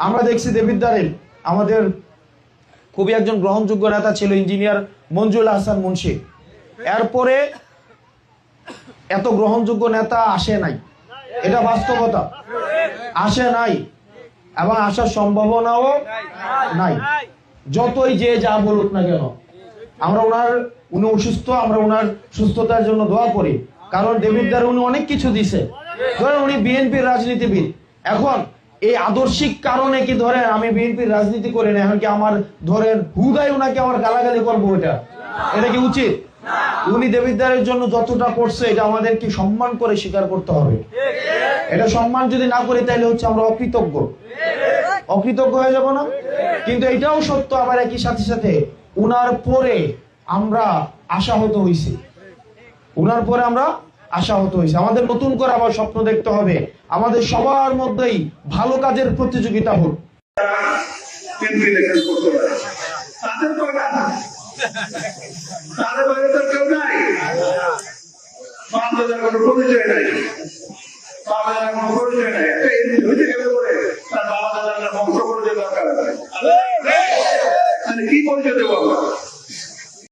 আমরা দেখছি দেবিদ্বারের আমাদের খুবই একজন গ্রহণযোগ্য নেতা ছিল ইঞ্জিনিয়ার মঞ্জুল হাসান মুন্সি। এরপরে এত গ্রহণযোগ্য নেতা আসে নাই, এটা বাস্তবতা, আসে নাই এবং আসার সম্ভাবনাও নাই। যতই যে যা বলুক না কেন, আমরা উনি অসুস্থ, আমরা ওনার সুস্থতার জন্য দোয়া করি। কারণ দেবিদ্বারে উনি অনেক কিছু দিছে। ধরেন উনি বিএনপির রাজনীতিবিদ, এখন এই আদর্শিক কারণে কি ধরেন আমি বিএনপির রাজনীতি করি না, এখন কি আমার ধরেন হুদাই উনাকে আমার গালাগালি করবো, এটা কি উচিত? উনি দেবিদ্বারের জন্য যতটা করছে এটা আমাদের কি সম্মান করে স্বীকার করতে হবে। এটা সম্মান যদি না করি তাহলে হচ্ছে আমরা অকৃতজ্ঞ হয়ে যাব না? কিন্তু এটাও সত্য আবার একই সাথে সাথে উনার পরে আমরা আশাহত হইছি, আমাদের নতুন করে আবার স্বপ্ন দেখতে হবে, আমাদের সবার মধ্যেই ভালো কাজের প্রতিযোগিতা হোক। তাদের বাইরে তার কেউ নাই, বাংলাদেশের কোনো পরিচয় নাই, বাংলাদেশের কোনো পরিচয় নাই। একটা এমনি হইতে গেলে পরে তার বাবা দাদার বংশ পরিচয় দরকার আছে, কি পরিচয় দেবো আমরা?